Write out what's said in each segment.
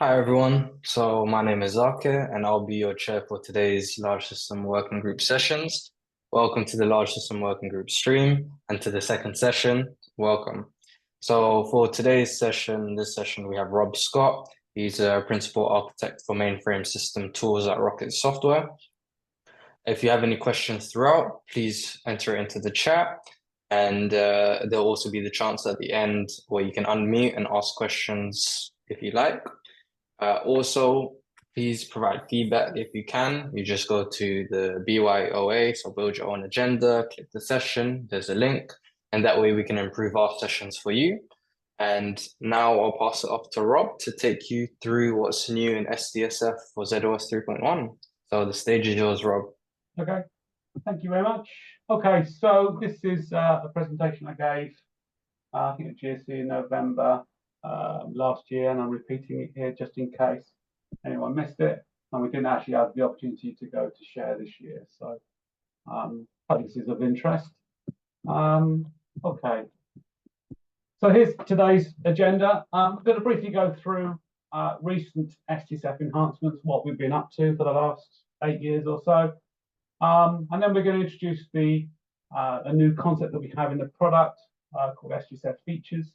Hi everyone. So my name is Zakir and I'll be your chair for today's Large System Working Group sessions. Welcome to the Large System Working Group stream and to the second session. Welcome. So for today's session, this session we have Rob Scott. He's a principal architect for mainframe system tools at Rocket Software. If you have any questions throughout, please enter it into the chat. And there'll also be the chance at the end where you can unmute and ask questions if you like. Also, please provide feedback if you can. You just go to the BYOA, so build your own agenda, click the session, there's a link, and that way we can improve our sessions for you. And now I'll pass it off to Rob to take you through what's new in SDSF for zOS 3.1. So the stage is yours, Rob. Okay, thank you very much. Okay, so this is a presentation I gave, I think at GSE in November last year, and I'm repeating it here just in case anyone missed it. And we didn't actually have the opportunity to go to share this year, so I think this is of interest. Okay, so here's today's agenda. I'm going to briefly go through recent SDSF enhancements, what we've been up to for the last 8 years or so. And then we're going to introduce a new concept that we have in the product called SDSF features,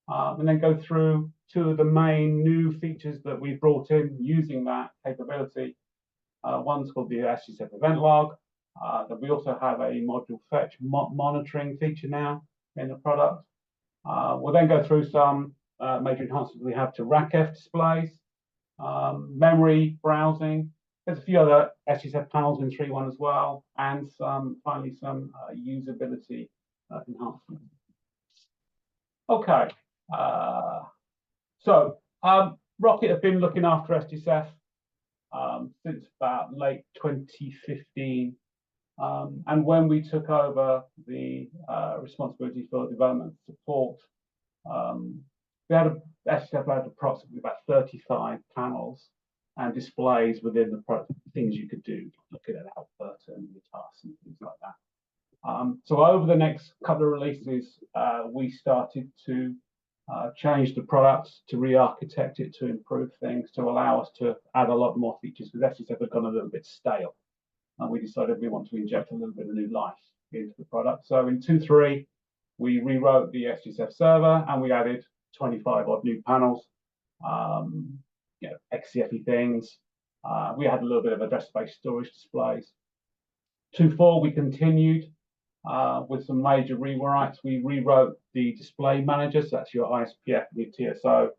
and then go through two of the main new features that we've brought in using that capability. One's called the SDSF event log. That we also have a module fetch monitoring feature now in the product. We'll then go through some major enhancements we have to RACF displays, memory browsing. There's a few other SDSF panels in 3.1 as well, and finally some usability enhancements. Okay, so Rocket have been looking after SDSF since about late 2015, and when we took over the responsibility for development support, SDSF had approximately about 35 panels and displays within the product, things you could do, looking at output and your tasks and things like that. So over the next couple of releases, we started to change the product, to re-architect it, to improve things, to allow us to add a lot more features, because SDSF had gone a little bit stale. And we decided we want to inject a little bit of new life into the product. So in 2.3, we rewrote the SDSF server and we added 25 odd new panels. XCFE things. We had a little bit of address-based storage displays. 2.4, we continued with some major rewrites. We rewrote the display manager, so that's your ISPF and your TSO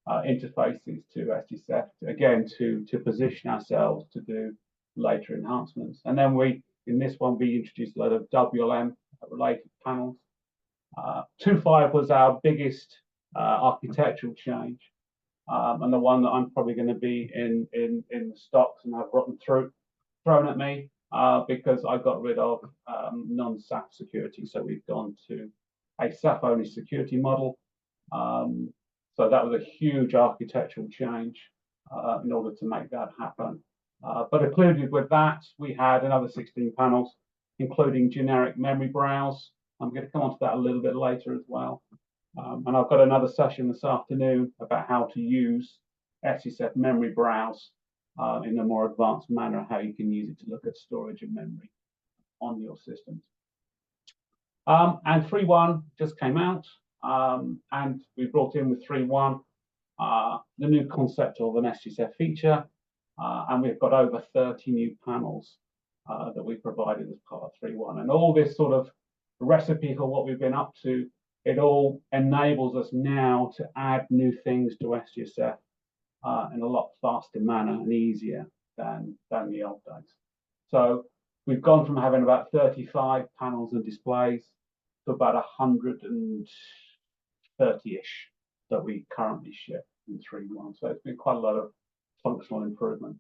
interfaces to SDSF, again, to position ourselves to do later enhancements. And then in this one, we introduced a lot of WLM related panels. 2.5 was our biggest architectural change. And the one that I'm probably going to be in the stocks and have rotten thrown at me because I got rid of non-SAF security. So we've gone to a SAF-only security model. So that was a huge architectural change in order to make that happen. But included with that, we had another 16 panels, including generic memory browse. I'm going to come on to that a little bit later as well. And I've got another session this afternoon about how to use SDSF memory browse in a more advanced manner, how you can use it to look at storage and memory on your systems. And 3.1 just came out, and we brought in with 3.1 the new concept of an SDSF feature, and we've got over 30 new panels that we provided as part of 3.1. And all this sort of recipe for what we've been up to, it all enables us now to add new things to SDSF in a lot faster manner and easier than the old days. So we've gone from having about 35 panels and displays to about 130-ish that we currently ship in 3.1. So it's been quite a lot of functional improvement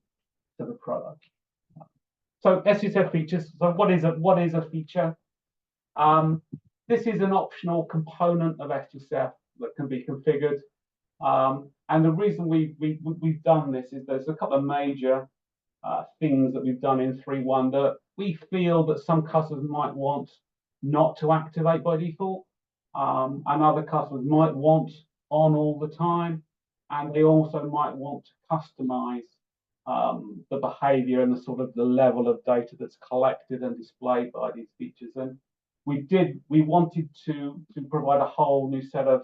to the product. So SDSF features. So what is a feature? This is an optional component of SDSF that can be configured. And the reason we've done this is there's a couple of major things that we've done in 3.1 that we feel that some customers might want not to activate by default, and other customers might want on all the time. and they also might want to customize the behavior and the sort of the level of data that's collected and displayed by these features. And we wanted to provide a whole new set of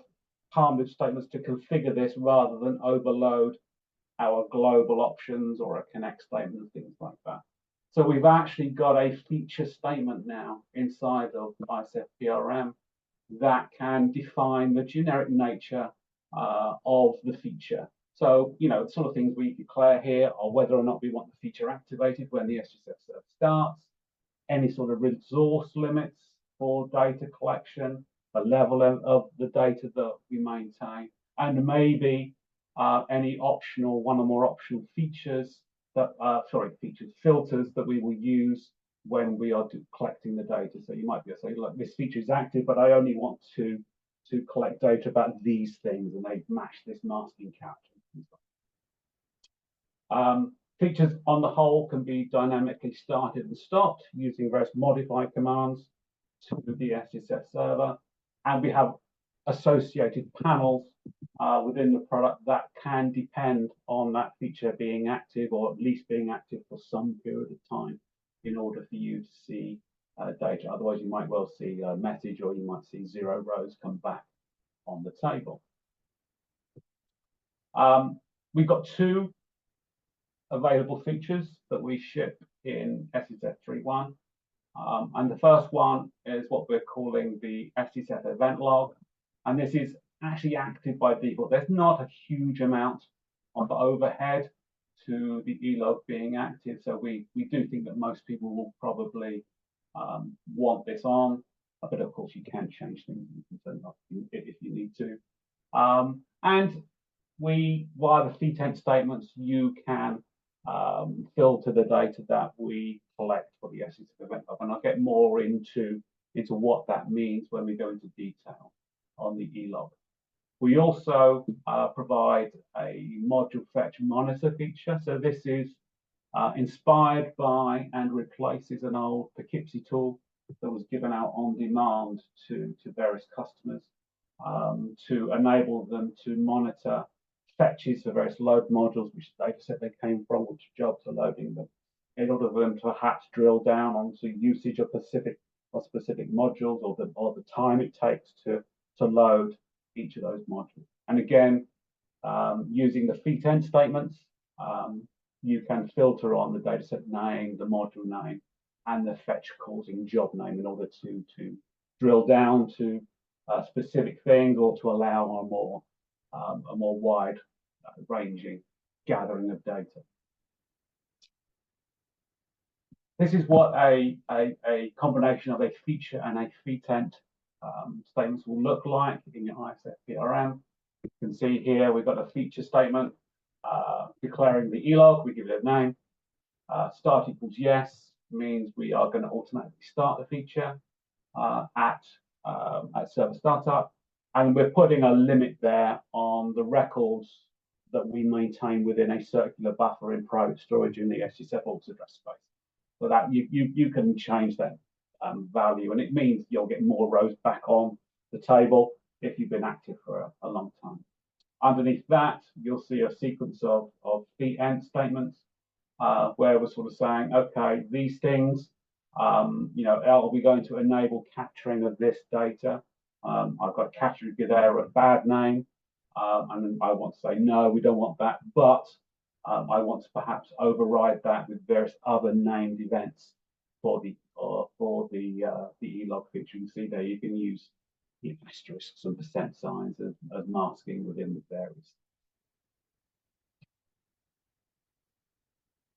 palm statements to configure this rather than overload our global options or a connect statement and things like that. So we've actually got a feature statement now inside of ISF PRM that can define the generic nature of the feature. So, the sort of things we declare here are whether or not we want the feature activated when the SDSF server starts, any sort of resource limits for data collection, the level of the data that we maintain, and maybe any optional, one or more optional features that, filters that we will use when we are collecting the data. So you might be able to say, look, this feature is active, but I only want to collect data about these things, and they match this masking character. Features on the whole can be dynamically started and stopped using various modify commands to the SDSF server, and we have associated panels within the product that can depend on that feature being active, or at least being active for some period of time, in order for you to see data. Otherwise, you might well see a message, or you might see 0 rows come back on the table. We've got 2 available features that we ship in SDSF 3.1. And the first one is what we're calling the SDSF event log. And this is actually active by default. There's not a huge amount of overhead to the e-log being active. So we do think that most people will probably want this on. But of course, you can change things. You can turn it off if you need to. And via the feature statements, you can filter the data that we collect for the SDSF event log, and I'll get more into what that means when we go into detail on the e-log. We also provide a module fetch monitor feature. So this is inspired by and replaces an old Poughkeepsie tool that was given out on demand to various customers to enable them to monitor fetches for various load modules, which data set they came from, which jobs are loading them, in order for them to perhaps drill down onto usage of specific modules, or the time it takes to load each of those modules. And again, using the feat-end statements, you can filter on the dataset name, the module name, and the fetch causing job name in order to drill down to specific things, or to allow a more wide ranging gathering of data. This is what a combination of a feature and a feat-end statements will look like in your ISF PRM. You can see here we've got a feature statement declaring the e-log. We give it a name. Start equals yes means we are going to automatically start the feature at server startup, and we're putting a limit there on the records that we maintain within a circular buffer in private storage in the SDSF alt address space. So that you can change that value, and it means you'll get more rows back on the table if you've been active for a long time. Underneath that, you'll see a sequence of feat-end statements where we're sort of saying, okay, these things, are we going to enable capturing of this data? I've got a category there, a bad name, and I want to say, no, we don't want that, but I want to perhaps override that with various other named events for the e-log feature. You can see there you can use asterisks and percent signs as masking within the various.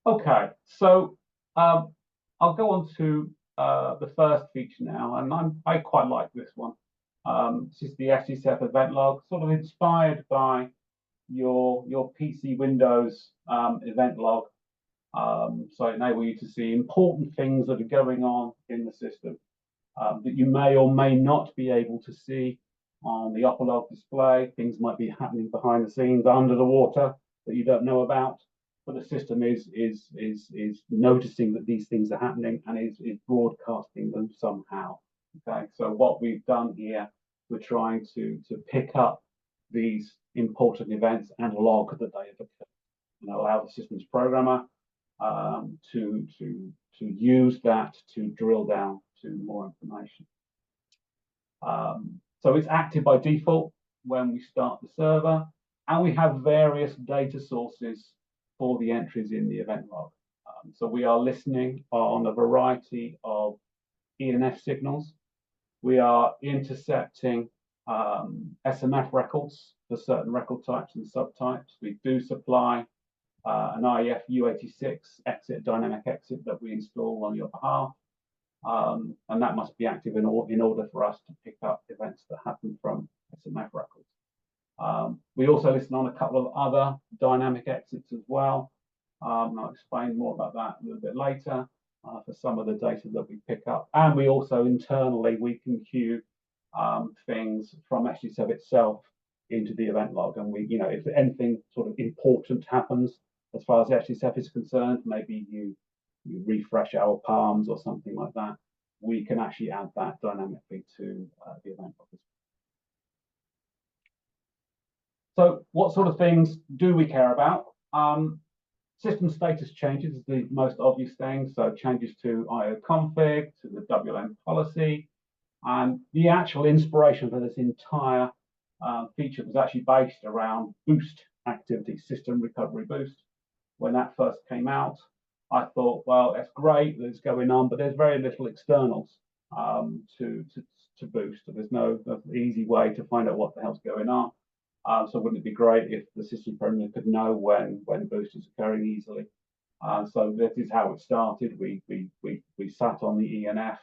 Okay, so I'll go on to the first feature now, and I quite like this one. This is the SDSF event log, sort of inspired by your PC Windows event log. So it enables you to see important things that are going on in the system that you may or may not be able to see on the upper log display. Things might be happening behind the scenes, under the water, that you don't know about, but the system is noticing that these things are happening and is broadcasting them somehow. Okay, so what we've done here, we're trying to pick up these important events and log that they have occurred, and allow the systems programmer to use that to drill down to more information. So it's active by default when we start the server, and we have various data sources for the entries in the event log. So we are listening on a variety of ENF signals. We are intercepting SMF records for certain record types and subtypes. We do supply an IEF U86 exit, dynamic exit, that we install on your behalf. And that must be active in order for us to pick up events that happen from SMF records. We also listen on a couple of other dynamic exits as well. I'll explain more about that a little bit later for some of the data that we pick up. And we also internally, we can queue things from SDSF itself into the event log. And we, if anything sort of important happens as far as SDSF is concerned, maybe you refresh our palms or something like that, we can actually add that dynamically to the event log. So what sort of things do we care about? System status changes is the most obvious thing. So changes to IO config, to the WLM policy. And the actual inspiration for this entire feature was actually based around boost activity, system recovery boost. When that first came out, I thought, well, that's great that it's going on, but there's very little externals to boost. So there's no easy way to find out what the hell's going on. So wouldn't it be great if the system programmer could know when boost is occurring easily? So this is how it started. We sat on the ENF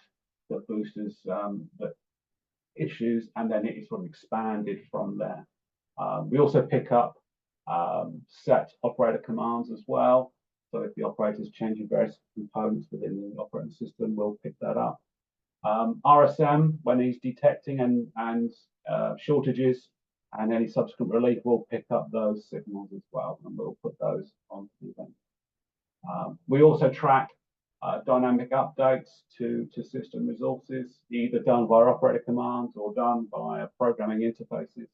that boosters that issues, and then it sort of expanded from there. We also pick up set operator commands as well. So if the operator is changing various components within the operating system, we'll pick that up. RSM, when he's detecting and shortages and any subsequent relief, we'll pick up those signals as well, and we'll put those onto the event. We also track dynamic updates to system resources, either done via operator commands or done via programming interfaces.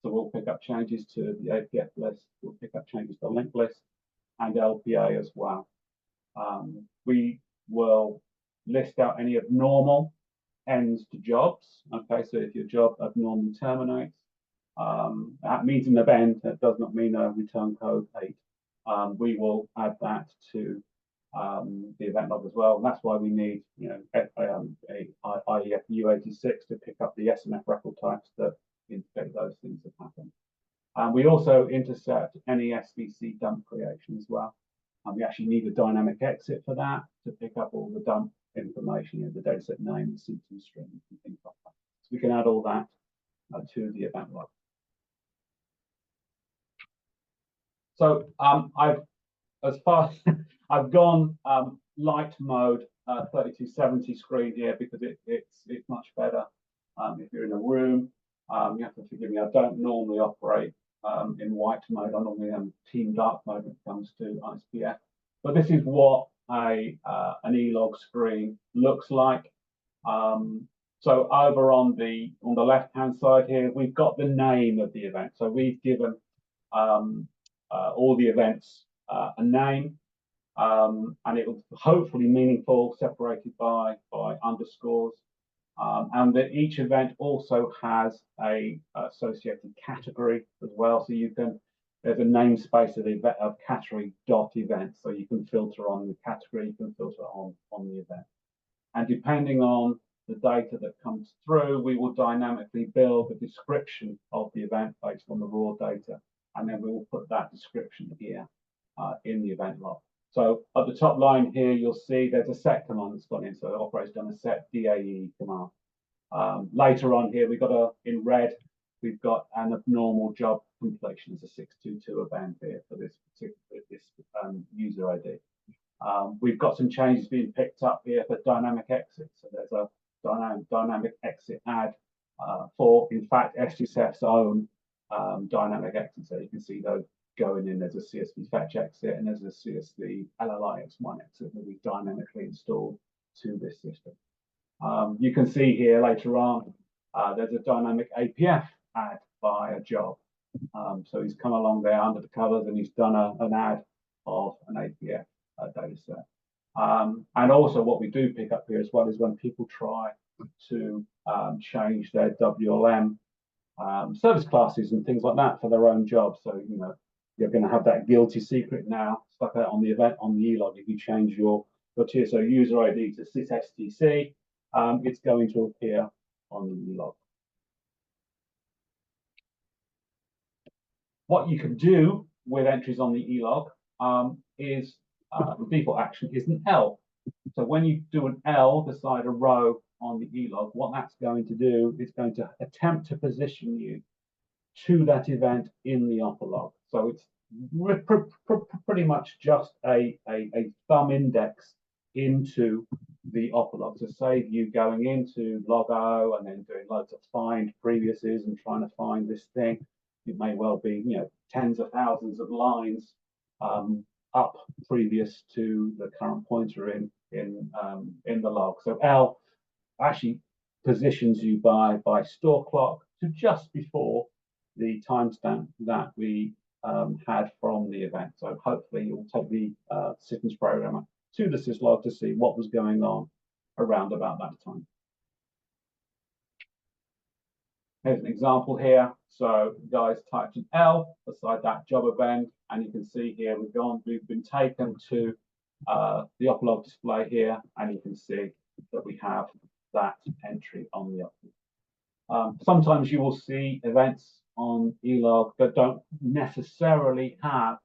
So we'll pick up changes to the APF list, we'll pick up changes to the link list, and LPA as well. We will list out any abnormal ends to jobs. Okay, so if your job abnormally terminates, that means an event. That does not mean a return code 8. We will add that to the event log as well, and that's why we need, a IEF U86 to pick up the SMF record types that indicate those things that happen. We also intercept any SVC dump creation as well. And we actually need a dynamic exit for that to pick up all the dump information, the dataset name, the symptom string, and things like that. So we can add all that to the event log. So I've gone light mode 3270 screen here because it's much better. If you're in a room, you have to forgive me. I don't normally operate in white mode. I normally am team dark mode when it comes to ISPF. But this is what an E-log screen looks like. So over on the left-hand side here, we've got the name of the event. So we've given all the events a name, and it was hopefully meaningful, separated by underscores. And that each event also has a associated category as well. So there's a namespace of category dot event. So you can filter on the category, you can filter on the event. And depending on the data that comes through, we will dynamically build a description of the event based on the raw data. And then we will put that description here in the event log. So at the top line here, you'll see there's a set command that's gone in. So the operator's done a set DAE command. Later on here, in red, we've got an abnormal job completion as a 622 event here for this user ID. We've got some changes being picked up here for dynamic exit. So there's a dynamic exit add for, in fact, SDSF's own dynamic exit. So you can see those going in. There's a CSV fetch exit and there's a CSV LLIX1 exit that we dynamically installed to this system. You can see here later on, there's a dynamic APF add by a job. So he's come along there under the covers and he's done an ad of an APF data set. And also what we do pick up here as well is when people try to change their WLM service classes and things like that for their own job. So, you know, you're going to have that guilty secret now stuck out on the event on the e-log. If you change your TSO user ID to sysstc, it's going to appear on the e-log. What you can do with entries on the e-log is the default action is an L. So when you do an L beside a row on the e-log, what that's going to do is going to attempt to position you to that event in the upper log. So it's pretty much just a thumb index into the upper log to save you going into log-o and then doing loads of find previously and trying to find this thing. It may well be, you know, tens of thousands of lines up previous to the current pointer in the log. So L actually positions you by store clock to just before the timestamp that we had from the event. So hopefully you'll take the systems programmer to the syslog to see what was going on around about that time. Here's an example here. So guys typed an L beside that job event, and you can see here we've been taken to the upper log display here, and you can see that we have that entry on the upper log. Sometimes you will see events on e-log that don't necessarily have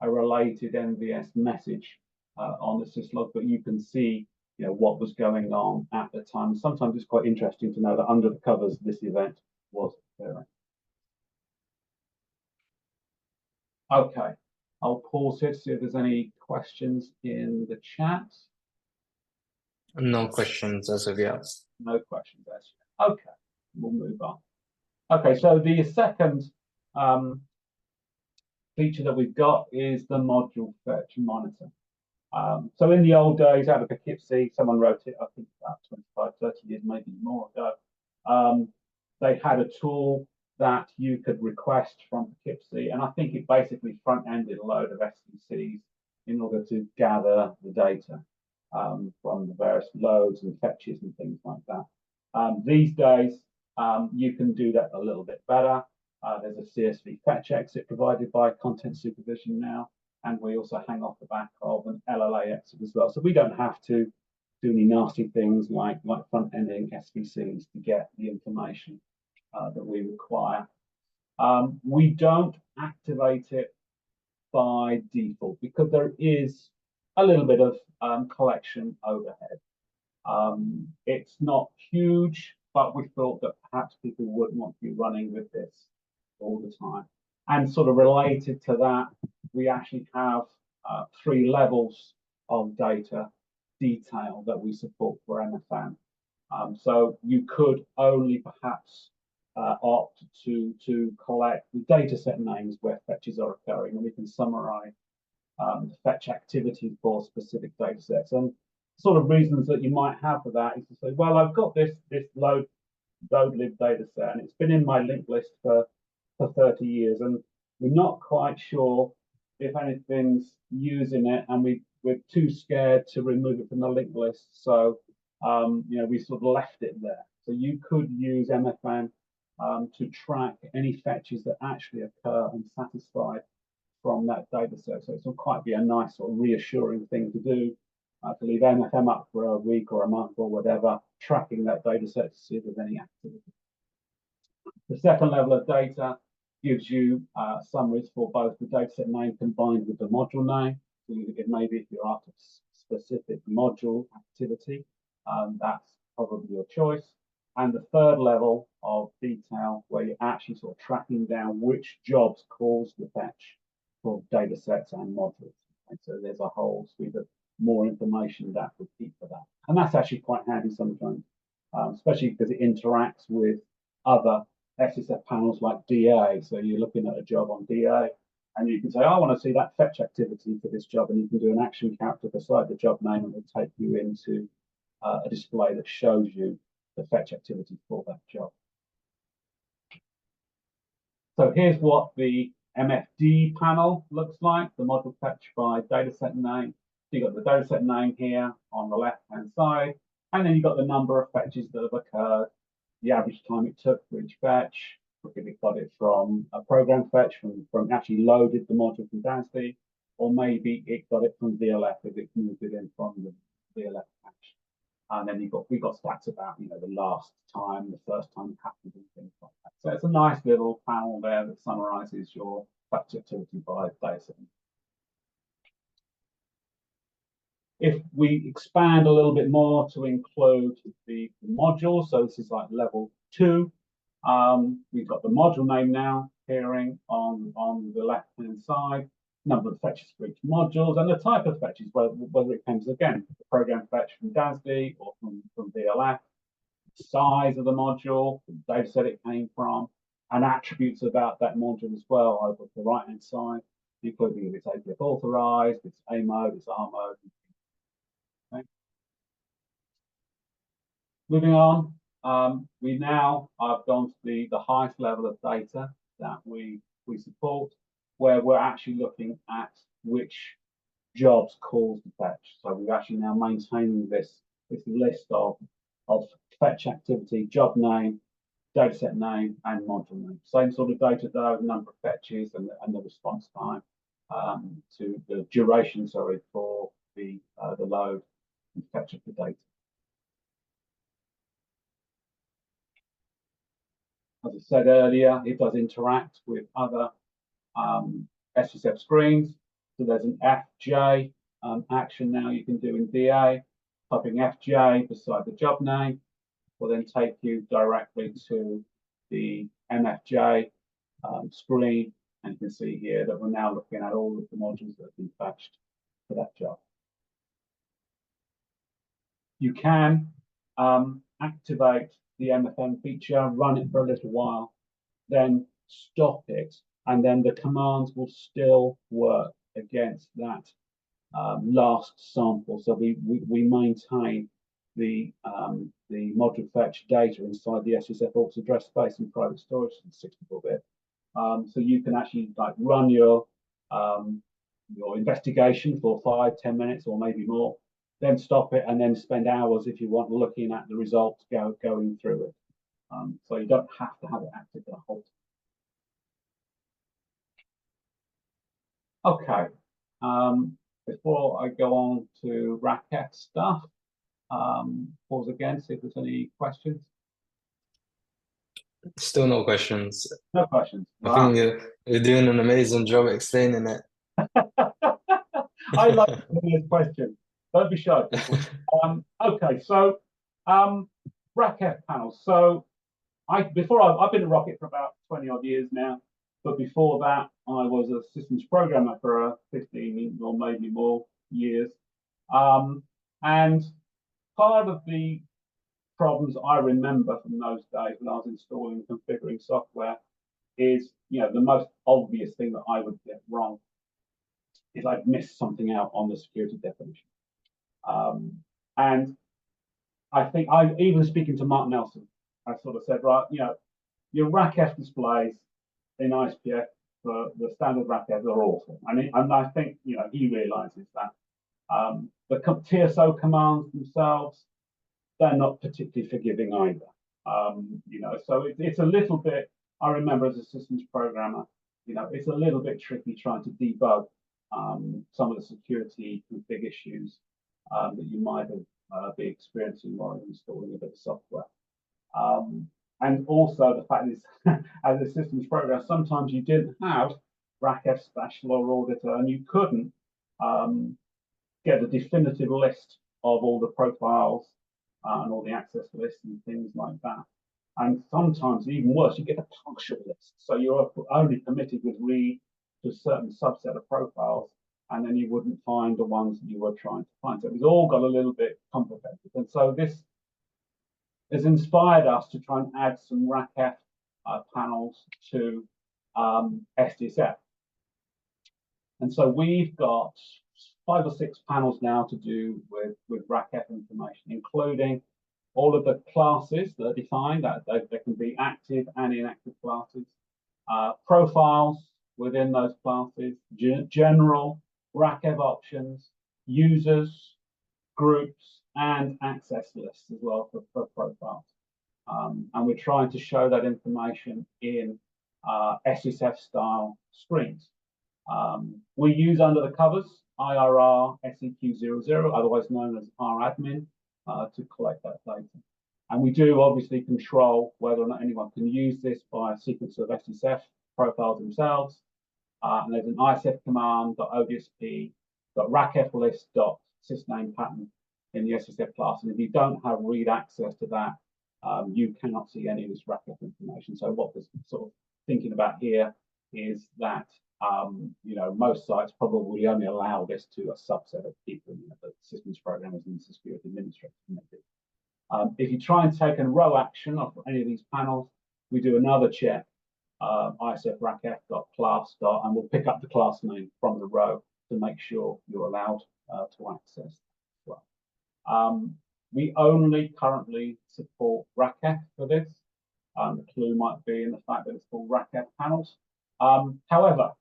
a related MVS message on the syslog, but you can see, you know, what was going on at the time. Sometimes it's quite interesting to know that under the covers this event was occurring. Okay, I'll pause here to see if there's any questions in the chat. No questions as of yet. No questions as yet. Okay, we'll move on. Okay, so the second feature that we've got is the module fetch and monitor. So in the old days, out of Poughkeepsie, someone wrote it, I think about 25, 30 years, maybe more ago. They had a tool that you could request from Poughkeepsie, and I think it basically front-ended a load of SDCs in order to gather the data from the various loads and fetches and things like that. These days, you can do that a little bit better. There's a CSV fetch exit provided by Content Supervision now, and we also hang off the back of an LLA exit as well. So we don't have to do any nasty things like front-ending SVCs to get the information that we require. We don't activate it by default because there is a little bit of collection overhead. It's not huge, but we thought that perhaps people wouldn't want to be running with this all the time. And sort of related to that, we actually have 3 levels of data detail that we support for MFM. So you could only perhaps opt to collect the data set names where fetches are occurring, and we can summarize the fetch activity for specific data sets. And sort of reasons that you might have for that is to say, well, I've got this load lib data set, and it's been in my linked list for 30 years, and we're not quite sure if anything's using it, and we're too scared to remove it from the linked list. So you know, we sort of left it there. So you could use MFM to track any fetches that actually occur and satisfy from that data set. So it'll quite be a nice sort of reassuring thing to do, to leave MFM up for a week or a month or whatever, tracking that data set to see if there's any activity. The second level of data gives you summaries for both the dataset name combined with the module name. So maybe if you're after specific module activity, that's probably your choice. And the third level of detail where you're actually sort of tracking down which jobs cause the fetch for datasets and modules. And so there's a whole suite of more information that would keep for that. And that's actually quite handy sometimes, especially because it interacts with other SDSF panels like DA. So you're looking at a job on DA, and you can say, I want to see that fetch activity for this job, and you can do an action character beside the job name, and it'll take you into a display that shows you the fetch activity for that job. So here's what the MFD panel looks like, the module fetch by dataset name. So you've got the dataset name here on the left-hand side, and then you've got the number of fetches that have occurred, the average time it took for each fetch, if it got it from a program fetch, from actually loaded the module from DASD, or maybe it got it from VLF if it moved it in from the VLF patch. And then we got stats about the last time, the first time it happened, and things like that. So it's a nice little panel there that summarizes your fetch activity by dataset. If we expand a little bit more to include the modules, so this is like level 2. We've got the module name now appearing on the left-hand side, number of fetches for each modules, and the type of fetches, whether it comes again, the program fetch from DASD or from VLF, the size of the module, the data set it came from, and attributes about that module as well over the right-hand side, including if it's APF authorized, it's A mode, it's R mode. Okay. Moving on, we now have gone to the highest level of data that we support, where we're actually looking at which jobs cause the fetch. So we're actually now maintaining this list of fetch activity, job name, dataset name, and module name. Same sort of data though, the number of fetches and the response time to the duration, for the load and fetch of the data. As I said earlier, it does interact with other SDSF screens. So there's an FJ action now you can do in DA. Typing FJ beside the job name will then take you directly to the MFJ screen. And you can see here that we're now looking at all of the modules that have been fetched for that job. You can activate the MFM feature, run it for a little while, then stop it, and then the commands will still work against that last sample. So we maintain the module fetch data inside the SDSF aux address space and private storage in 64-bit. So you can actually run your investigation for 5-10 minutes or maybe more, then stop it, and then spend hours if you want looking at the results going through it. So you don't have to have it active the whole time. Okay. Before I go on to RACF stuff, pause again, see if there's any questions. Still no questions. No questions. I think you're doing an amazing job explaining it. I like these questions. Don't be shy. Okay, so RACF panels. So I've been at Rocket for about 20 odd years now, but before that I was a systems programmer for 15 or maybe more years. And part of the problems I remember from those days when I was installing and configuring software is, the most obvious thing that I would get wrong is I'd miss something out on the security definition. And I think even speaking to Mark Nelson, I sort of said, right, your RACF displays in ISPF for the standard RACF are awful. And I think, he realizes that. The TSO commands themselves, they're not particularly forgiving either. So it's a little bit, I remember as a systems programmer, it's a little bit tricky trying to debug some of the security config issues that you might have be experiencing while installing a bit of software. And also the fact is, as a systems programmer, sometimes you didn't have RACF special or auditor, and you couldn't get a definitive list of all the profiles and all the access lists and things like that. And sometimes, even worse, you get a partial list. So you're only permitted with read to a certain subset of profiles, and then you wouldn't find the ones that you were trying to find. So it's all got a little bit complicated. And so this has inspired us to try and add some RACF panels to SDSF. And so we've got 5 or 6 panels now to do with RACF information, including all of the classes that are defined, that they can be active and inactive classes. profiles within those classes, general, RACEV options, users, groups, and access lists as well for profiles. And we're trying to show that information in SDSF style screens. We use under the covers IRR SEQ00, otherwise known as RAdmin, to collect that data. And we do obviously control whether or not anyone can use this by a sequence of SDSF profiles themselves. And there's an ISF command, .odsp.raceflist.sysname in the SDSF class. And if you don't have read access to that, you cannot see any of this RACF information. So what we're sort of thinking about here is that most sites probably only allow this to a subset of people, the systems programmers and security administrators. If you try and take a row action off any of these panels, we do another check, isf.racf.class. And we'll pick up the class name from the row to make sure you're allowed to access as well. We only currently support RACF for this. The clue might be in the fact that it's called RACF panels. However,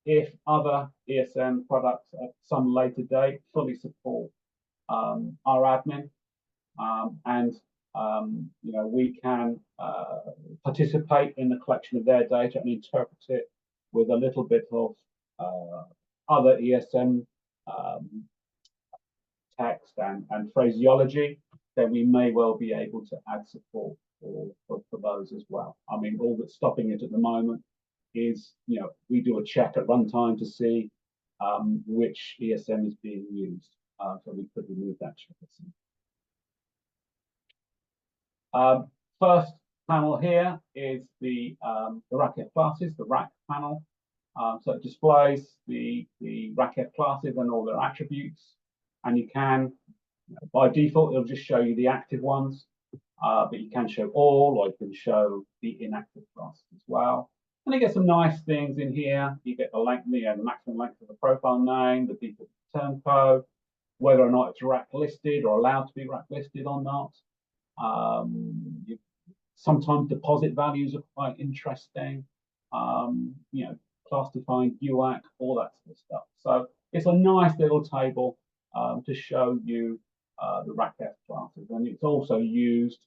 if other ESM products at some later date fully support RAdmin, we can participate in the collection of their data and interpret it with a little bit of other ESM text and phraseology, then we may well be able to add support for those as well. I mean, all that's stopping it at the moment is, we do a check at runtime to see which ESM is being used. So we could remove that check. First panel here is the RACF classes, the RAC panel. So it displays the RACF classes and all their attributes. And you can, by default, it'll just show you the active ones. But you can show all, or you can show the inactive classes as well. And you get some nice things in here. You get the length, the maximum length of the profile name, the default term code, whether or not it's rack listed or allowed to be rack listed or not. Sometimes deposit values are quite interesting. Class-defined UAC, all that sort of stuff. So it's a nice little table to show you the RACF classes, and it's also used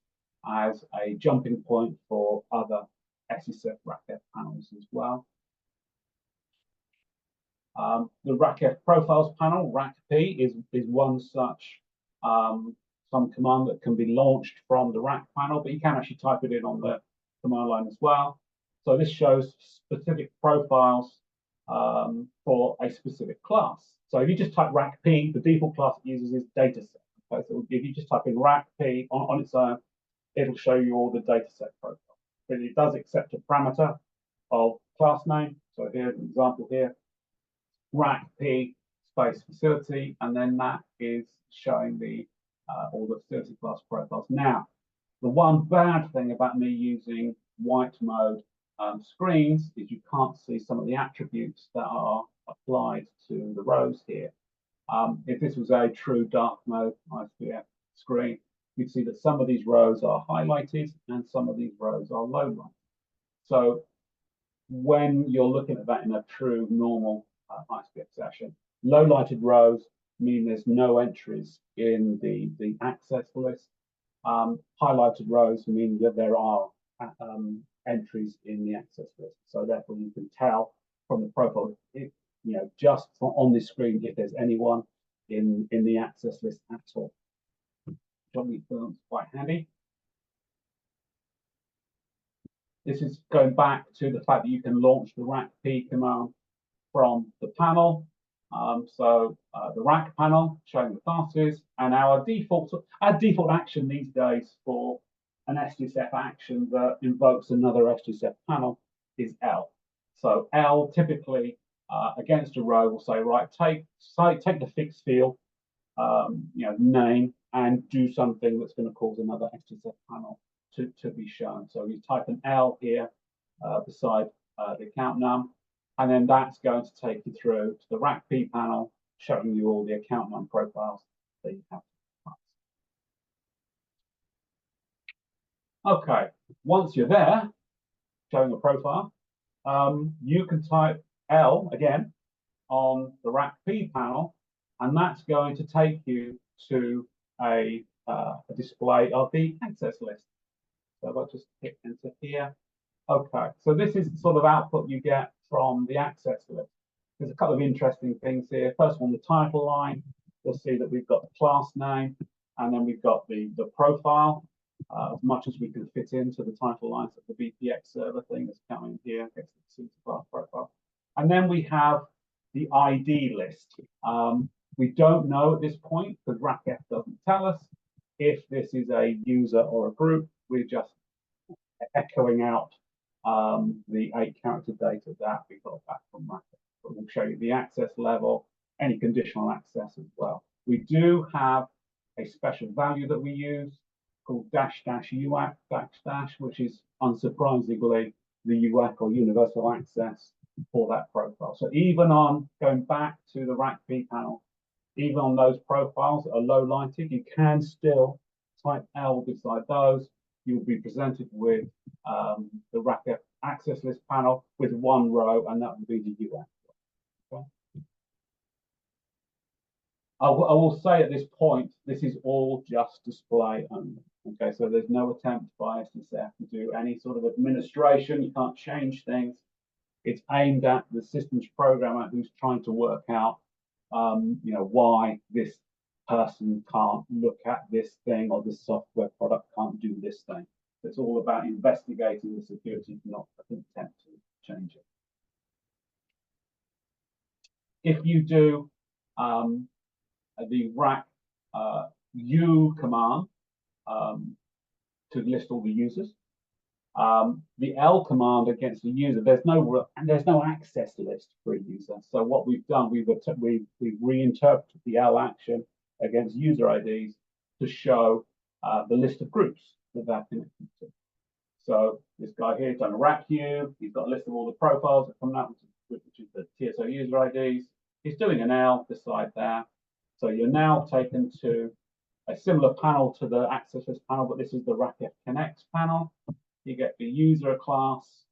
as a jumping point for other SDSF RACF panels as well. The RACF profiles panel, RACP, is one such some command that can be launched from the RAC panel, but you can actually type it in on the command line as well. So this shows specific profiles for a specific class. So if you just type RACP, the default class it uses is dataset. Okay, so if you just type in RACP on its own, it'll show you all the dataset profiles. But it does accept a parameter of class name. So here's an example here, RACP space facility, and then that is showing the all the facility class profiles. Now, the one bad thing about me using white mode screens is you can't see some of the attributes that are applied to the rows here. If this was a true dark mode ISPF screen, you'd see that some of these rows are highlighted and some of these rows are low light. So when you're looking at that in a true normal ISPF session, low lighted rows mean there's no entries in the access list. Highlighted rows mean that there are entries in the access list. So therefore you can tell from the profile, just on this screen, if there's anyone in the access list at all. Which is quite handy. This is going back to the fact that you can launch the RACP command from the panel. The RAC panel showing the classes, and our default action these days for an SDSF action that invokes another SDSF panel is L. So L typically against a row will say, right, take the fixed field, name, and do something that's going to cause another SDSF panel to be shown. So you type an L here beside the account num, and then that's going to take you through to the RACP panel, showing you all the account num profiles that you have to pass. Okay, once you're there, showing a profile, you can type L again on the rack P panel, and that's going to take you to a display of the access list. So if I just hit enter here. Okay, so this is the sort of output you get from the access list. There's a couple of interesting things here. First one, the title line. You'll see that we've got the class name, and then we've got the profile. As much as we can fit into the title lines of the VPX server thing that's coming here, gets the class profile. And then we have the ID list. We don't know at this point, because RACF doesn't tell us if this is a user or a group. We're just echoing out the 8-character data that we got back from RACF. But we'll show you the access level, any conditional access as well. We do have a special value that we use called --UAC --, which is unsurprisingly the UAC or universal access for that profile. So even on going back to the rack P panel, even on those profiles that are low lighted, you can still type L beside those. You'll be presented with the rack access list panel with one row, and that will be the UAC. Okay. I will say at this point, this is all just display only. Okay, so there's no attempt by SDSF to do any sort of administration. You can't change things. It's aimed at the systems programmer who's trying to work out, why this person can't look at this thing, or this software product can't do this thing. It's all about investigating the security, not an attempt to change it. If you do the rack U command to list all the users, the L command against the user, there's no access list for a user. So what we've done, we've reinterpreted the L action against user IDs to show the list of groups that they're connected to. So this guy here has done a rack U. He's got a list of all the profiles that come out, which is the TSO user IDs. He's doing an L beside there. So you're now taken to a similar panel to the access list panel, but this is the RACF Connect panel. You get the user class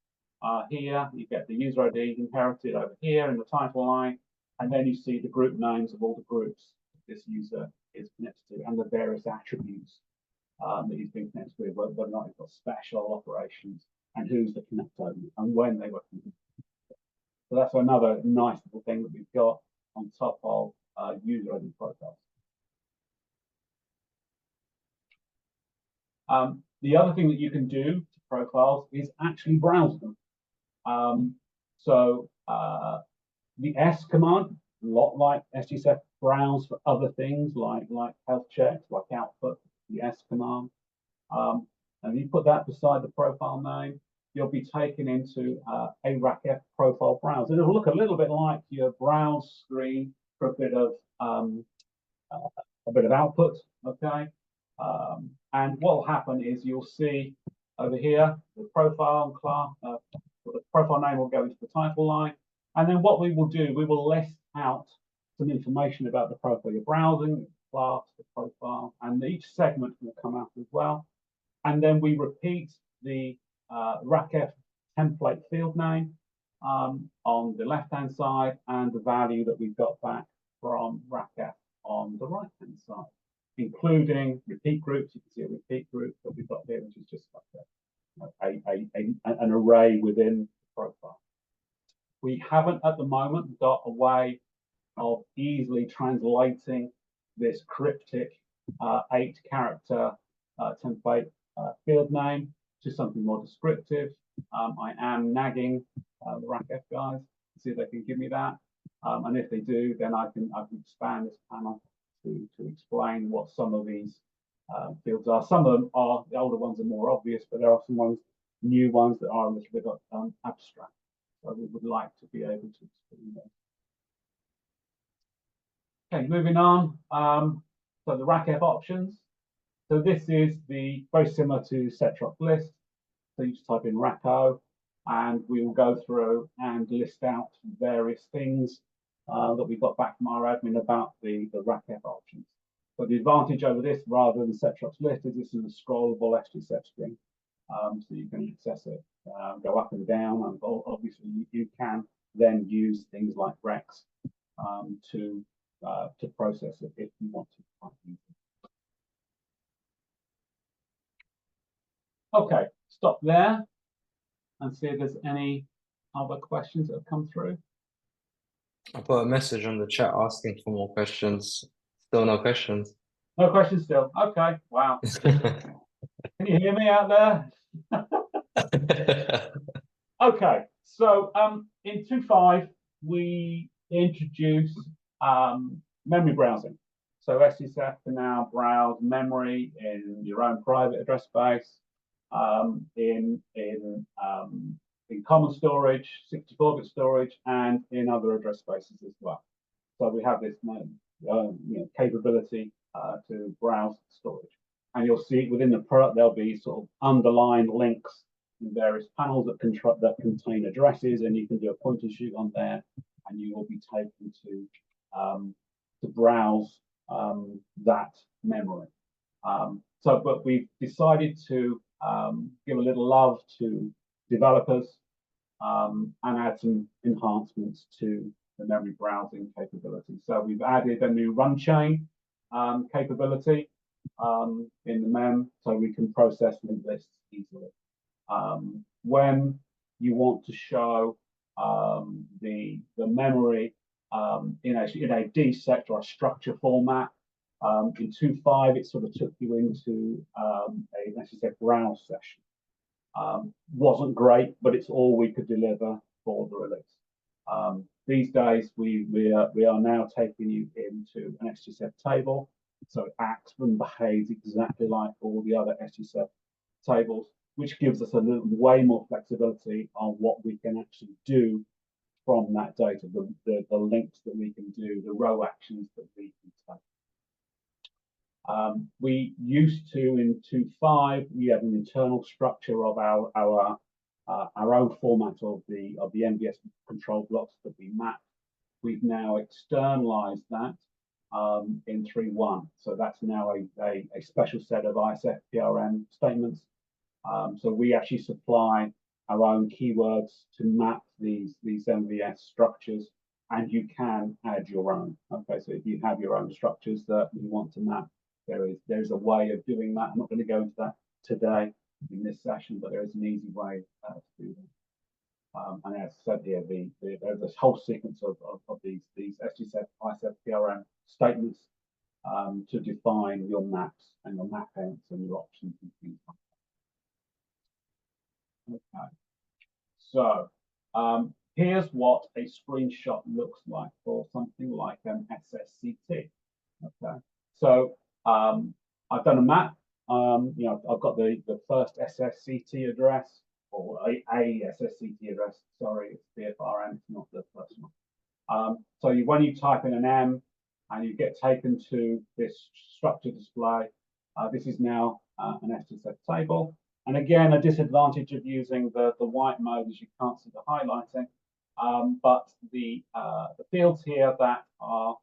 here. You get the user ID inherited over here in the title line. And then you see the group names of all the groups this user is connected to and the various attributes that he's been connected with, whether or not he's got special operations and who's the connector and when they were connected. So that's another nice little thing that we've got on top of user ID profiles. The other thing that you can do to profiles is actually browse them. The S command, a lot like SDSF, browse for other things like health checks, like output, the S command. And you put that beside the profile name, you'll be taken into a RACF profile browse. And it'll look a little bit like your browse screen for a bit of output, okay? And what will happen is you'll see over here the profile class, the profile name will go into the title line. And then what we will do, we will list out some information about the profile you're browsing, the class, the profile, and each segment will come out as well. And then we repeat the RACF template field name on the left-hand side and the value that we've got back from RACF on the right-hand side, including repeat groups. You can see a repeat group that we've got here, which is just like an array within the profile. We haven't at the moment got a way of easily translating this cryptic 8-character template field name to something more descriptive. I am nagging the RACF guys to see if they can give me that. And if they do, then I can expand this panel to explain what some of these fields are. Some of them are, the older ones are more obvious, but there are some new ones that are a little bit abstract. So we would like to be able to explain those. Okay, moving on. So the RACF options. So this is very similar to setrox list. So you just type in RACO, and we will go through and list out various things that we got back from our admin about the RACF options. But the advantage over this, rather than setrox list, is this is a scrollable SDSF screen. so you can access it, go up and down, and obviously you can then use things like Rex to process it if you want to. Okay, stop there and see if there's any other questions that have come through. I put a message on the chat asking for more questions. Still no questions. No questions still. Okay, wow. Can you hear me out there? Okay, so in 2.5 we introduced memory browsing. So SDSF can now browse memory in your own private address space, in common storage, 64-bit storage, and in other address spaces as well. So we have this capability to browse storage. And you'll see within the product, there'll be sort of underlined links in various panels that contain addresses, and you can do a point and shoot on there, and you will be taken to browse that memory. But we've decided to give a little love to developers and add some enhancements to the memory browsing capability. So we've added a new run chain capability in the mem, so we can process linked lists easily. When you want to show the memory in a dsect or a structure format, in 2.5 it sort of took you into a browse session. Wasn't great, but it's all we could deliver for the release. These days we are now taking you into an SDSF table, so it acts and behaves exactly like all the other SDSF tables, which gives us way more flexibility on what we can actually do from that data, the links that we can do, the row actions that we can take. We used to, in 2.5, we had an internal structure of our own format of the MVS control blocks that we map. We've now externalized that in 3.1. So that's now a special set of ISF PRM statements. So we actually supply our own keywords to map these MVS structures, and you can add your own. Okay, so if you have your own structures that you want to map, there's a way of doing that. I'm not going to go into that today in this session, but there is an easy way to do that. And as I said here, there's this whole sequence of these SDSF, ISF, PRM statements to define your maps and your map ends and your options and things like that. Okay, so here's what a screenshot looks like for something like an SSCT. Okay, so I've done a map. I've got the first SSCT address, or a SSCT address. Sorry, it's BFRM, it's not the first one. So when you type in an M and you get taken to this structure display, this is now an SDSF table. And again, a disadvantage of using the white mode is you can't see the highlighting, but the fields here that are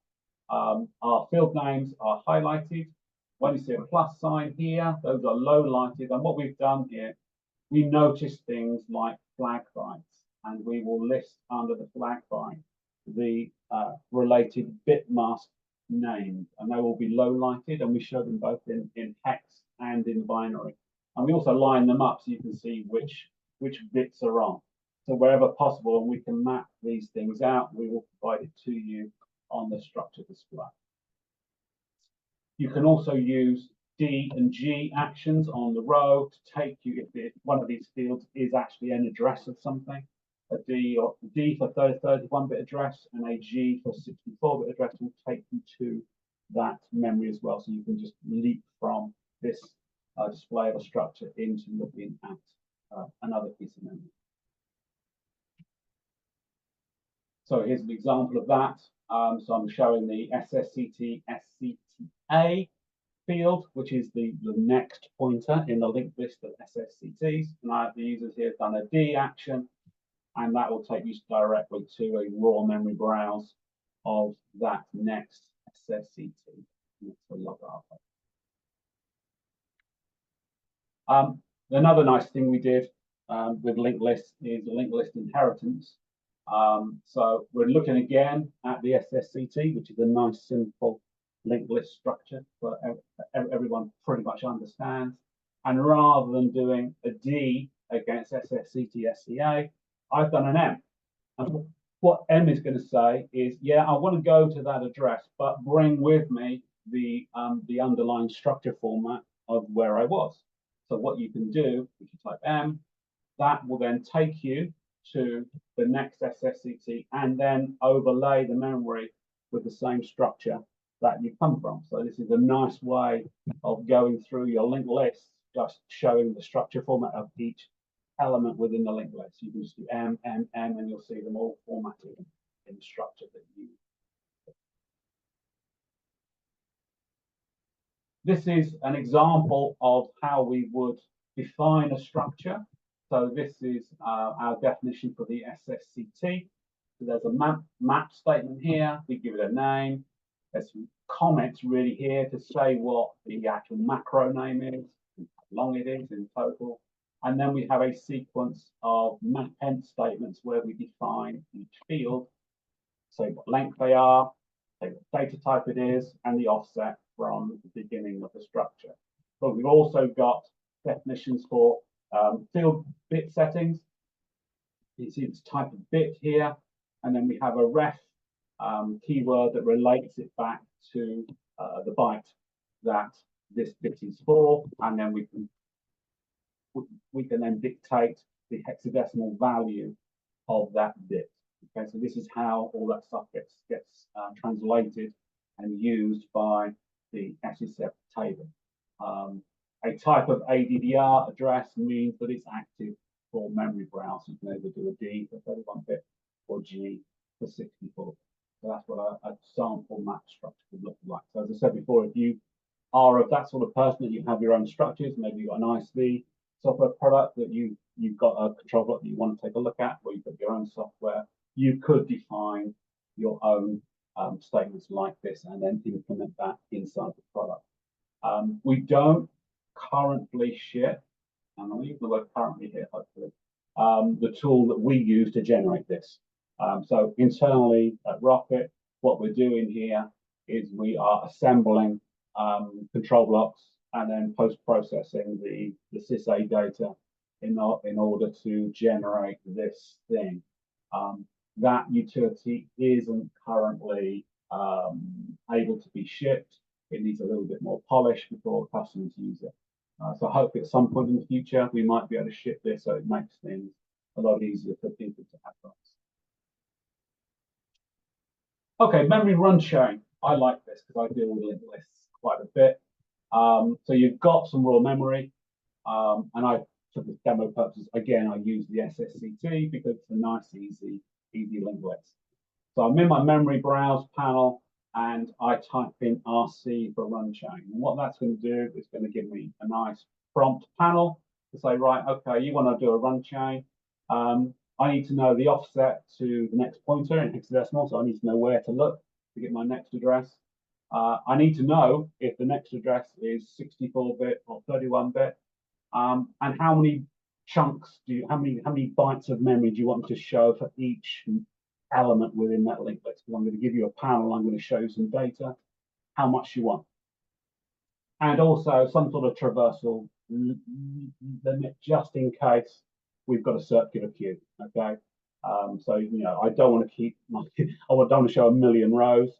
field names are highlighted. When you see a plus sign here, those are low lighted. And what we've done here, we notice things like flag bytes, and we will list under the flag byte the related bit mask names, and they will be low lighted, and we show them both in hex and in binary. And we also line them up so you can see which bits are on. So wherever possible, and we can map these things out, we will provide it to you on the structure display. You can also use D and G actions on the row to take you, if one of these fields is actually an address of something, a D for 31-bit address and a G for 64-bit address will take you to that memory as well. So you can just leap from this display of a structure into looking at another piece of memory. So here's an example of that. So I'm showing the SSCT SCTA field, which is the next pointer in the linked list of SSCTs. And the users here have done a D action, and that will take you directly to a raw memory browse of that next SSCT. Another nice thing we did with linked lists is linked list inheritance. So we're looking again at the SSCT, which is a nice, simple linked list structure that everyone pretty much understands. And rather than doing a D against SSCT SCA, I've done an M. And what M is going to say is, yeah, I want to go to that address, but bring with me the underlying structure format of where I was. So what you can do, if you type M, that will then take you to the next SSCT and then overlay the memory with the same structure that you come from. So this is a nice way of going through your linked list, just showing the structure format of each element within the linked list. You can just do M, M, M, and you'll see them all formatted in the structure that you use. This is an example of how we would define a structure. So this is our definition for the SSCT. So there's a map statement here. We give it a name. There's some comments really here to say what the actual macro name is, how long it is in total. And then we have a sequence of map-end statements where we define each field, say what length they are, say what data type it is, and the offset from the beginning of the structure. But we've also got definitions for field bit settings. You see this type of bit here, and then we have a ref keyword that relates it back to the byte that this bit is for, and then we can then dictate the hexadecimal value of that bit. Okay, so this is how all that stuff gets translated and used by the SDSF table. A type of ADDR address means that it's active for memory browse. You can either do a D for 31-bit or G for 64. So that's what a sample map structure would look like. So as I said before, if you are of that sort of person that you have your own structures, maybe you've got an ISV software product that you've got a control block that you want to take a look at, or you've got your own software, you could define your own statements like this and then implement that inside the product. We don't currently ship, and I'll use the word currently here, hopefully, the tool that we use to generate this. So internally at Rocket, what we're doing here is we are assembling control blocks and then post-processing the SysA data in order to generate this thing. That utility isn't currently able to be shipped. It needs a little bit more polish before customers use it. So hopefully at some point in the future, we might be able to ship this so it makes things a lot easier for people to access. Okay, memory run chain. I like this because I deal with linked lists quite a bit. So you've got some raw memory, and for the demo purposes, again, I use the SSCT because it's a nice, easy linked list. So I'm in my memory browse panel, and I type in RC for run chain. And what that's going to do is going to give me a nice prompt panel to say, right, okay, you want to do a run chain. I need to know the offset to the next pointer in hexadecimal, so I need to know where to look to get my next address. I need to know if the next address is 64-bit or 31-bit, and how many chunks how many bytes of memory do you want me to show for each element within that linked list? Because I'm going to give you a panel, I'm going to show you some data, how much you want. And also some sort of traversal limit just in case we've got a circular queue, okay? So, I don't want to keep, I don't want to show a million rows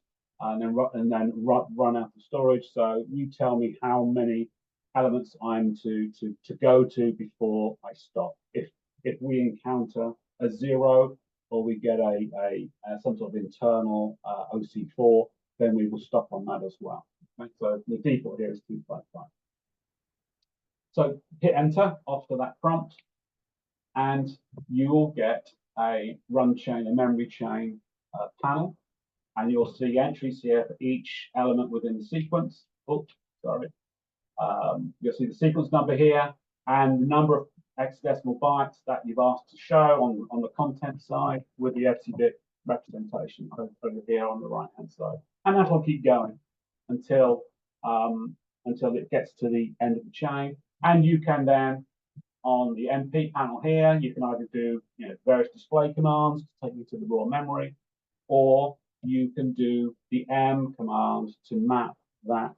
and then run out of storage. So you tell me how many elements I'm to go to before I stop. If we encounter a 0 or we get some sort of internal OC4, then we will stop on that as well. Okay? So the default here is 255. So hit enter after that prompt, and you will get a run chain, a memory chain panel, and you'll see entries here for each element within the sequence. Oops, sorry. You'll see the sequence number here and the number of hexadecimal bytes that you've asked to show on the content side with the FC-bit representation over here on the right-hand side. And that'll keep going until it gets to the end of the chain. And you can then on the MP panel here, you can either do various display commands to take you to the raw memory, or you can do the M command to map that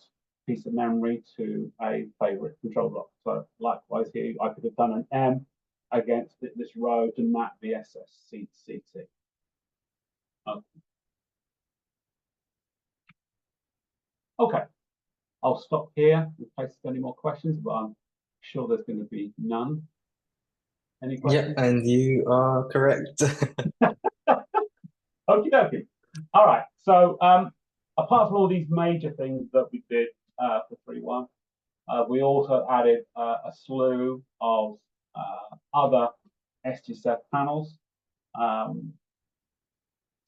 piece of memory to a favorite control block. So likewise here, I could have done an M against this row to map the SSCT. Okay, I'll stop here in case there's any more questions, but I'm sure there's going to be none. Any questions? Yeah, and you are correct. Okie dokie. All right. So apart from all these major things that we did for 3.1, we also added a slew of other SDSF panels.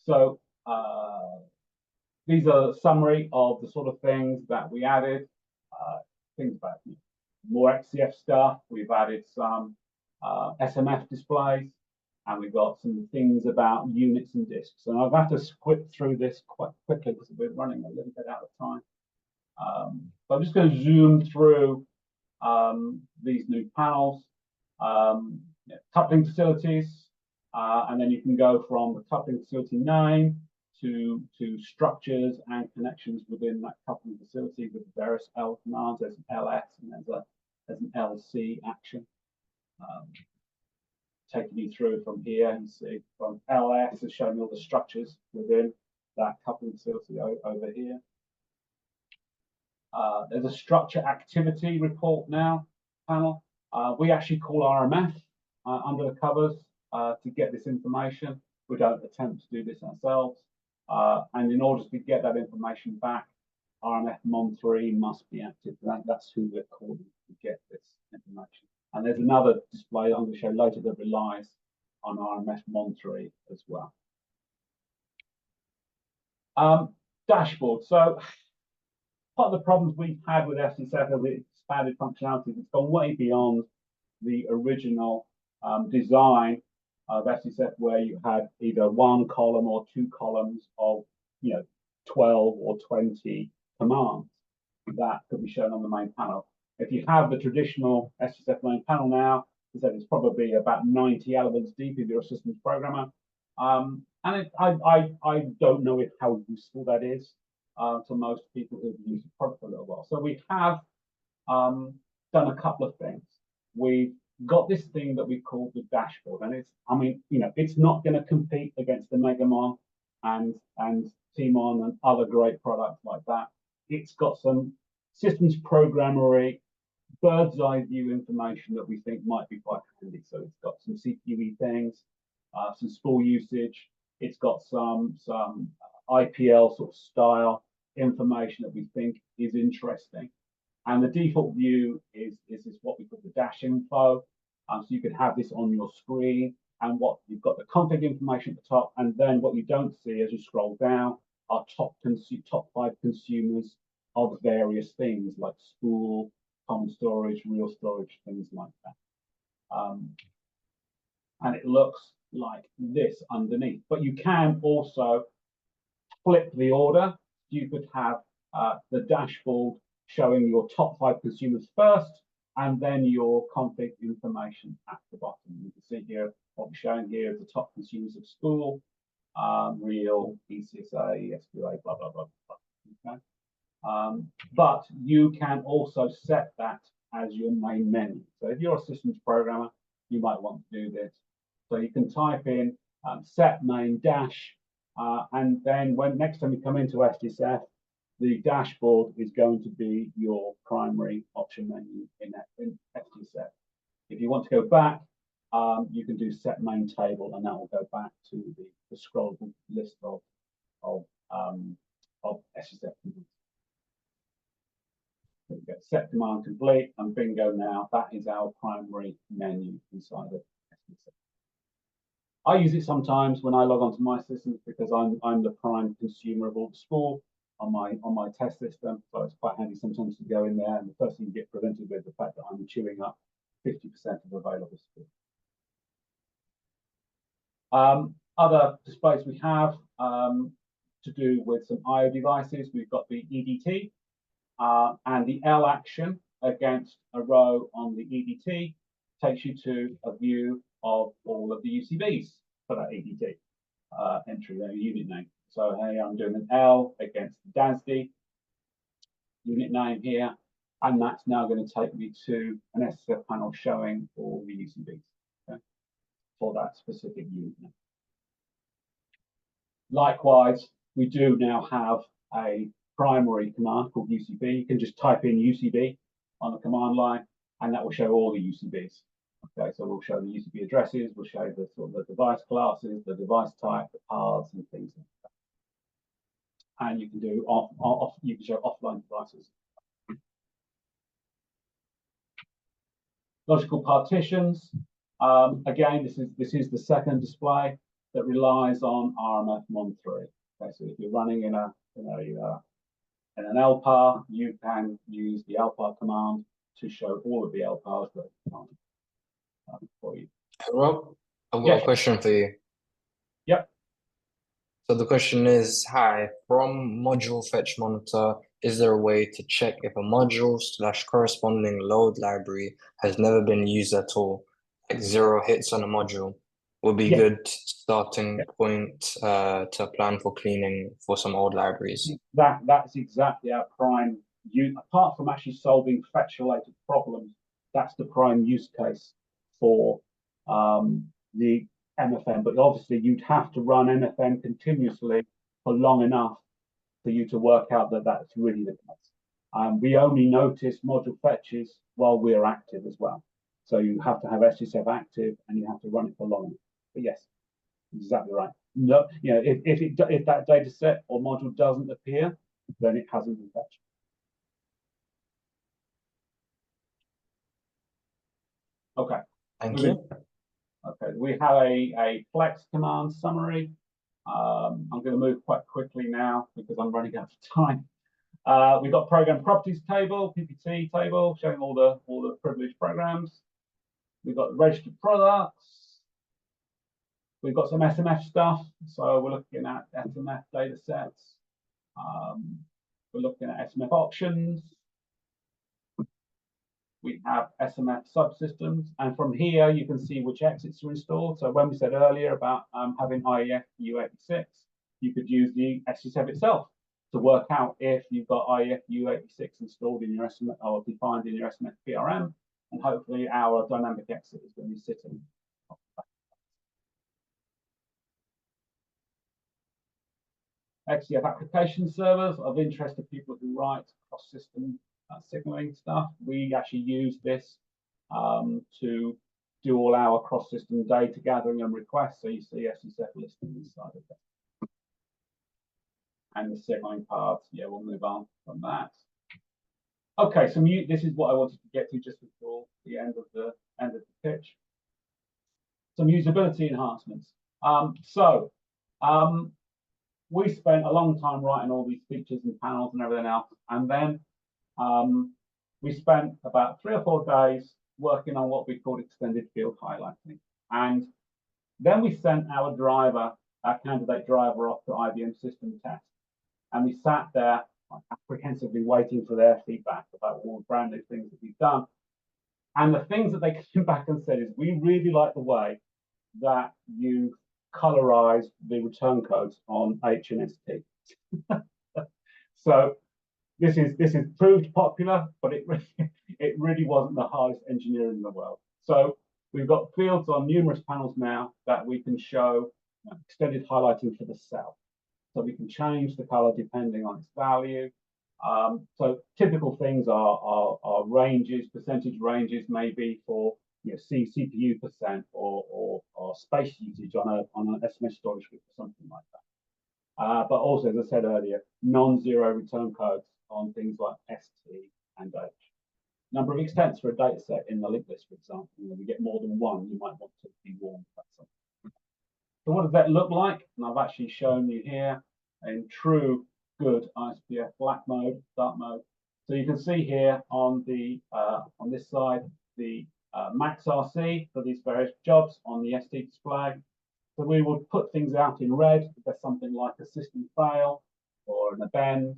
So these are a summary of the sort of things that we added. Things about more XCF stuff. We've added some SMF displays, and we've got some things about units and disks. And I've had to squip through this quite quickly because we're running a little bit out of time. So I'm just going to zoom through these new panels. Coupling facilities, and then you can go from the coupling facility name to structures and connections within that coupling facility with various L commands. There's an LS and there's an LC action. Taking you through from here, you see from LS is showing all the structures within that coupling facility over here. There's a structure activity report now panel. We actually call RMF under the covers to get this information. We don't attempt to do this ourselves. And in order to get that information back, RMF Mon3 must be active. That's who we're calling to get this information. And there's another display I'm going to show later that relies on RMF Mon3 as well. Dashboard. So part of the problems we've had with SDSF as it expanded functionality, it's gone way beyond the original design of SDSF, where you had either one column or two columns of 12 or 20 commands that could be shown on the main panel. If you have the traditional SDSF main panel now, it's probably about 90 elements deep if you're a systems programmer. And I don't know how useful that is to most people who've used the product for a little while. So we have done a couple of things. We've got this thing that we call the dashboard, and it's not going to compete against the Megamon and Timon and other great products like that. It's got some systems programmery, bird's eye view information that we think might be quite handy. So it's got some CQE things, some spool usage. It's got some IPL sort of style information that we think is interesting. And the default view is what we call the dash info. So you could have this on your screen, and what you've got the config information at the top, and then what you don't see as you scroll down are top 5 consumers of various things like spool, common storage, real storage, things like that. And it looks like this underneath. But you can also flip the order. You could have the dashboard showing your top 5 consumers first, and then your config information at the bottom. You can see here what we're showing here is the top consumers of spool, real, ECSA, SQA, blah, blah, blah, blah. Okay? But you can also set that as your main menu. So if you're a systems programmer, you might want to do this. So you can type in set main dash, and then next time you come into SDSF, the dashboard is going to be your primary option menu in SDSF. If you want to go back, you can do set main table, and that will go back to the scrollable list of SDSF commands. There we go. Set command complete, and bingo, now that is our primary menu inside of SDSF. I use it sometimes when I log onto my systems because I'm the prime consumer of all the spool on my test system. So it's quite handy sometimes to go in there, and the first thing you get presented with the fact that I'm chewing up 50% of available spool. Other displays we have to do with some IO devices. We've got the EDT and the L action against a row on the EDT. takes you to a view of all of the UCBs for that EDD entry, their unit name. So hey, I'm doing an L against the DASD unit name here, and that's now going to take me to an SDSF panel showing all the UCBs, okay, for that specific unit name. Likewise, we do now have a primary command called UCB. You can just type in UCB on the command line, and that will show all the UCBs. Okay, so we'll show the UCB addresses, we'll show the sort of the device classes, the device type, the paths, and things like that. And you can do you can show offline devices. Logical partitions. Again, this is the second display that relies on RMF-Mon3. Okay, so if you're running in an LPAR, you can use the LPAR command to show all of the LPARs that are for you. Rob, I've got a question for you. Yep. So the question is, hi, from module fetch monitor, is there a way to check if a module / corresponding load library has never been used at all? Like 0 hits on a module would be good starting point to plan for cleaning for some old libraries. That's exactly our prime use. Apart from actually solving fetch related problems, that's the prime use case for the MFM. But obviously you'd have to run MFM continuously for long enough for you to work out that that's really the case. We only notice module fetches while we're active as well. So you have to have SDSF active and you have to run it for long enough. But yes, exactly right. No, you know, if that data set or module doesn't appear, then it hasn't been fetched. Okay. Thank you. Okay, we have a flex command summary. I'm going to move quite quickly now because I'm running out of time. We've got program properties table, PPT table, showing all the privileged programs. We've got registered products. We've got some SMF stuff. So we're looking at SMF data sets. We're looking at SMF options. We have SMF subsystems. And from here, you can see which exits are installed. So when we said earlier about having IEF U86, you could use the SDSF itself to work out if you've got IEF U86 installed in your SMF or defined in your SMF PRM. And hopefully our dynamic exit is going to be sitting. XDF application servers of interest to people who write cross-system signaling stuff. We actually use this to do all our cross-system data gathering and requests. So you see SDSF listing inside of it. And the signaling part, yeah, we'll move on from that. Okay, so this is what I wanted to get to just before the end of the pitch. Some usability enhancements. We spent a long time writing all these features and panels and everything else, and then we spent about 3 or 4 days working on what we called extended field highlighting. And then we sent our candidate driver off to IBM system test. And we sat there apprehensively waiting for their feedback about all the brand new things that we've done. And the things that they came back and said is, we really like the way that you colorize the return codes on H and ST. So this is proved popular, but it really wasn't the hardest engineering in the world. So we've got fields on numerous panels now that we can show extended highlighting for the cell. So we can change the color depending on its value. So typical things are ranges, percentage ranges, maybe for CPU percent or space usage on an SMS storage group or something like that. But also, as I said earlier, non-zero return codes on things like ST and H. Number of extents for a data set in the linked list, for example. When we get more than one, you might want to be warned about something. So what does that look like? And I've actually shown you here in true good ISPF black mode, dark mode. So you can see here on this side the max RC for these various jobs on the ST display. So we would put things out in red if there's something like a system fail or an event.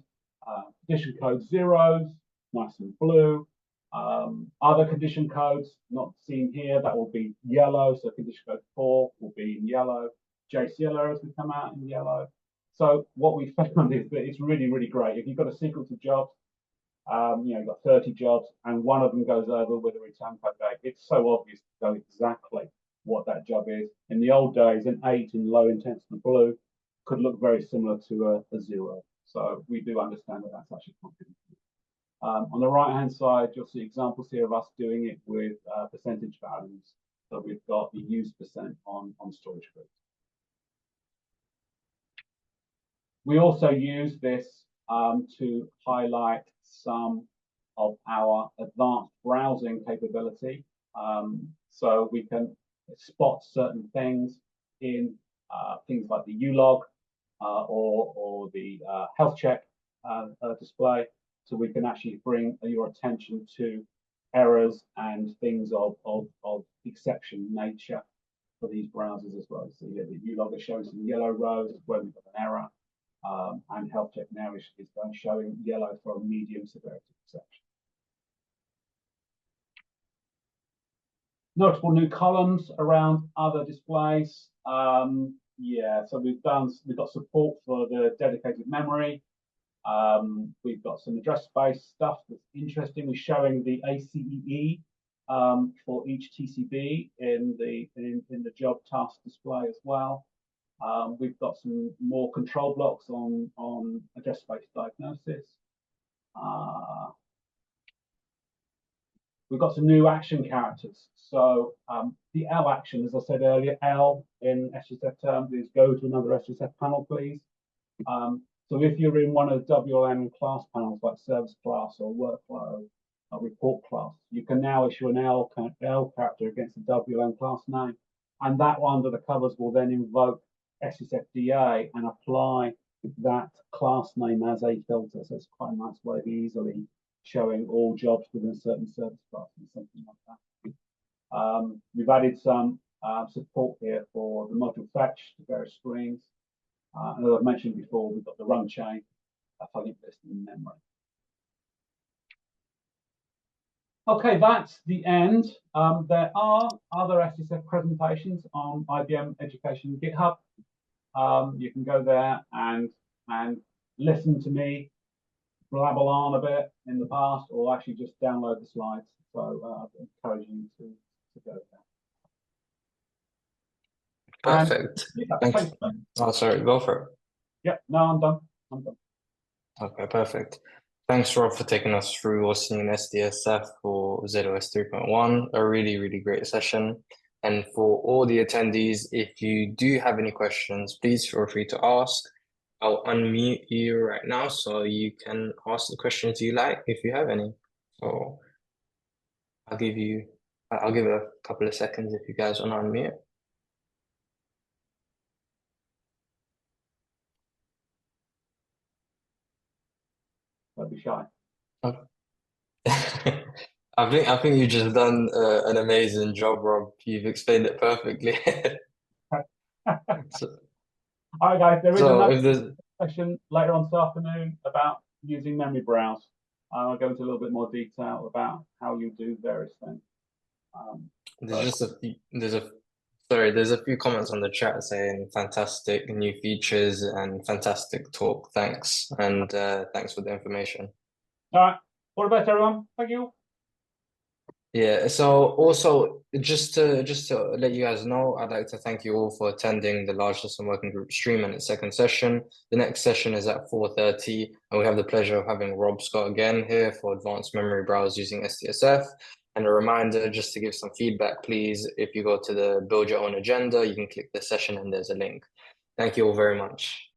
Condition code zeros, nice and blue. Other condition codes not seen here, that will be yellow. So condition code 4 will be in yellow. JCL errors will come out in yellow. So what we found is that it's really, really great. If you've got a sequence of jobs, you've got 30 jobs and one of them goes over with a return code date, it's so obvious to know exactly what that job is. In the old days, an 8 in low intensity blue could look very similar to a 0. So we do understand that that's actually confident. On the right-hand side, you'll see examples here of us doing it with percentage values. So we've got the use percent on storage groups. We also use this to highlight some of our advanced browsing capability. So we can spot certain things in things like the ulog or the health check display. So we can actually bring your attention to errors and things of exception nature for these browsers as well. So yeah, the ulog is showing some yellow rows where we've got an error. And health check now is showing yellow for a medium severity exception. Notable new columns around other displays. So we've got support for the dedicated memory. We've got some address space stuff that's interesting. We're showing the ACEE for each TCB in the job task display as well. We've got some more control blocks on address space diagnosis. We've got some new action characters. So the L action, as I said earlier, L in SDSF terms is go to another SDSF panel, please. So if you're in one of the WLN class panels like service class or workflow or report class, you can now issue an L character against the WLN class name. And that one under the covers will then invoke SDSF and apply that class name as a filter. So it's quite a nice way of easily showing all jobs within a certain service class and something like that. We've added some support here for the module fetch to various screens. And as I've mentioned before, we've got the run chain, a link list in memory. Okay, that's the end. There are other SDSF presentations on IBM Education GitHub. You can go there and listen to me blabble on a bit in the past, or actually just download the slides. So I encourage you to go there. Perfect. Thanks. Oh, sorry, go for it. Yeah, no, I'm done. I'm done. Okay, perfect. Thanks, Rob, for taking us through what's in SDSF for zOS 3.1. A really, really great session. And for all the attendees, if you do have any questions, please feel free to ask. I'll unmute you right now so you can ask the questions you like if you have any. So I'll give it a couple of seconds if you guys want to unmute. Don't be shy. I think you've just done an amazing job, Rob. You've explained it perfectly. So, all right, guys, there is another if session later on this afternoon about using memory browse. I'll go into a little bit more detail about how you do various things. there's a few comments on the chat saying fantastic new features and fantastic talk. Thanks. And thanks for the information. All right. All the best, everyone. Thank you. Yeah, so also just to let you guys know, I'd like to thank you all for attending the Large System Working Group stream and its second session. The next session is at 4:30, and we have the pleasure of having Rob Scott again here for advanced memory browse using SDSF. And a reminder, just to give some feedback, please, if you go to the Build Your Own Agenda, you can click the session and there's a link. Thank you all very much.